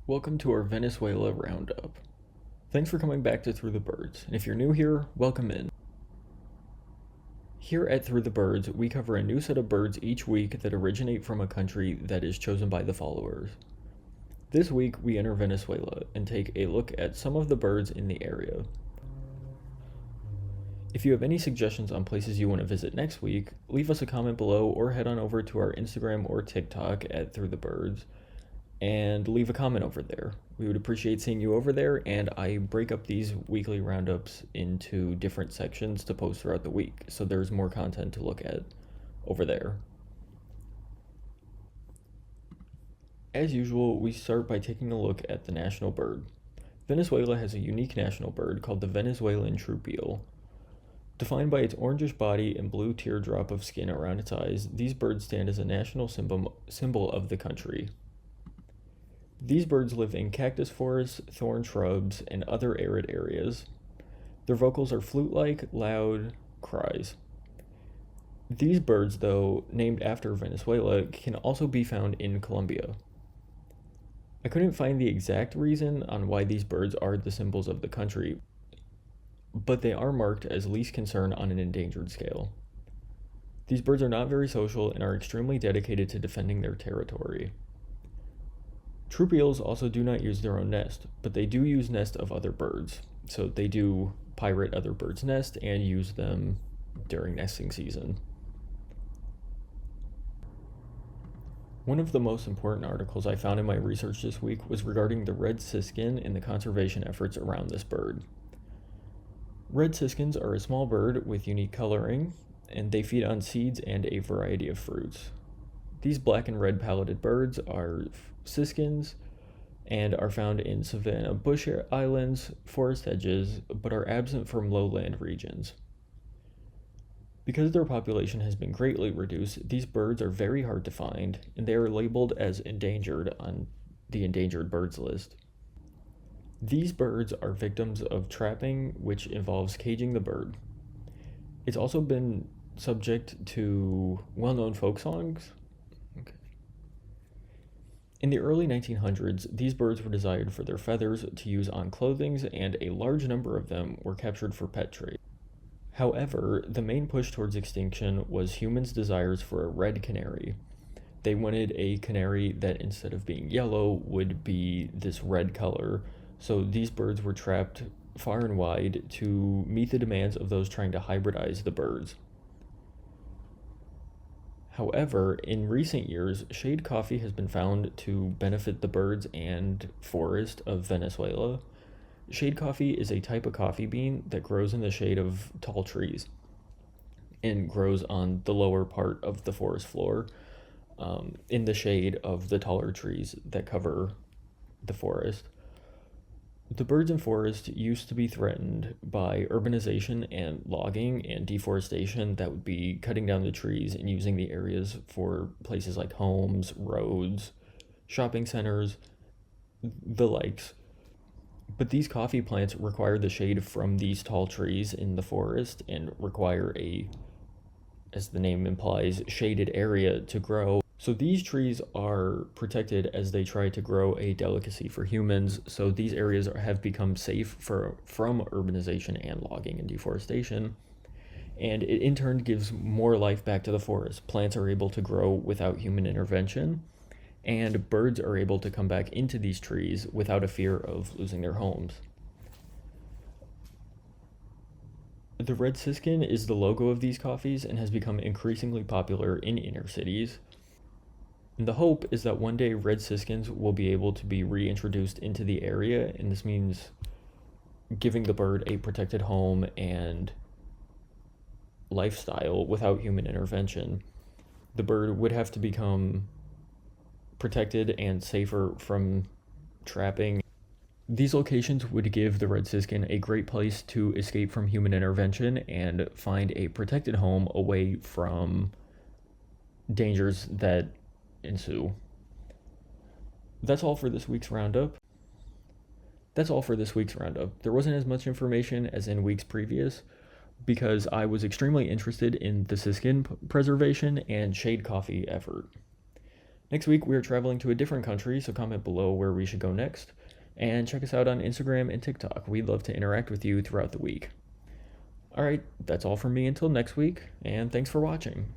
Welcome to our Venezuela Roundup. Thanks for coming back to Through the Birds, and if you're new here, welcome in. Here at Through the Birds, we cover a new set of birds each week that originate from a country that is chosen by the followers. This week, we enter Venezuela and take a look at some of the birds in the area. If you have any suggestions on places you want to visit next week, leave us a comment below or head on over to our Instagram or TikTok at Through the Birds and leave a comment over there. We would appreciate seeing you over there, and I break up these weekly roundups into different sections to post throughout the week, so there's more content to look at over there. As usual, we start by taking a look at the national bird. Venezuela has a unique national bird called the Venezuelan troupial. Defined by its orangish body and blue teardrop of skin around its eyes, these birds stand as a national symbol of the country. These birds live in cactus forests, thorn shrubs, and other arid areas. Their vocals are flute-like, loud cries. These birds, though named after Venezuela, can also be found in Colombia. I couldn't find the exact reason on why these birds are the symbols of the country, but they are marked as least concern on an endangered scale. These birds are not very social and are extremely dedicated to defending their territory. Troupials also do not use their own nest, but they do use nests of other birds. So they do pirate other birds' nests and use them during nesting season. One of the most important articles I found in my research this week was regarding the red siskin and the conservation efforts around this bird. Red siskins are a small bird with unique coloring, and they feed on seeds and a variety of fruits. These black and red palleted birds are siskins and are found in savanna bush islands, forest edges, but are absent from lowland regions. Because their population has been greatly reduced, these birds are very hard to find, and they are labeled as endangered on the endangered birds list. These birds are victims of trapping, which involves caging the bird. It's also been subject to well-known folk songs. In the early 1900s, these birds were desired for their feathers to use on clothing, and a large number of them were captured for pet trade. However, the main push towards extinction was humans' desires for a red canary. They wanted a canary that, instead of being yellow, would be this red color. So these birds were trapped far and wide to meet the demands of those trying to hybridize the birds. However, in recent years, shade coffee has been found to benefit the birds and forest of Venezuela. Shade coffee is a type of coffee bean that grows in the shade of tall trees and grows on the lower part of the forest floor, in the shade of the taller trees that cover the forest. The birds in forest used to be threatened by urbanization and logging and deforestation that would be cutting down the trees and using the areas for places like homes, roads, shopping centers, the likes. But these coffee plants require the shade from these tall trees in the forest and require a, as the name implies, shaded area to grow. So these trees are protected as they try to grow a delicacy for humans. So these areas have become safe from urbanization and logging and deforestation. And it in turn gives more life back to the forest. Plants are able to grow without human intervention, and birds are able to come back into these trees without a fear of losing their homes. The red siskin is the logo of these coffees and has become increasingly popular in inner cities. And the hope is that one day red siskins will be able to be reintroduced into the area, and this means giving the bird a protected home and lifestyle without human intervention. The bird would have to become protected and safer from trapping. These locations would give the red siskin a great place to escape from human intervention and find a protected home away from dangers that ensue. That's all for this week's roundup. There wasn't as much information as in weeks previous because I was extremely interested in the siskin preservation and shade coffee effort. Next week, we are traveling to a different country, so comment below where we should go next. And check us out on Instagram and TikTok. We'd love to interact with you throughout the week. All right, that's all from me until next week, and thanks for watching.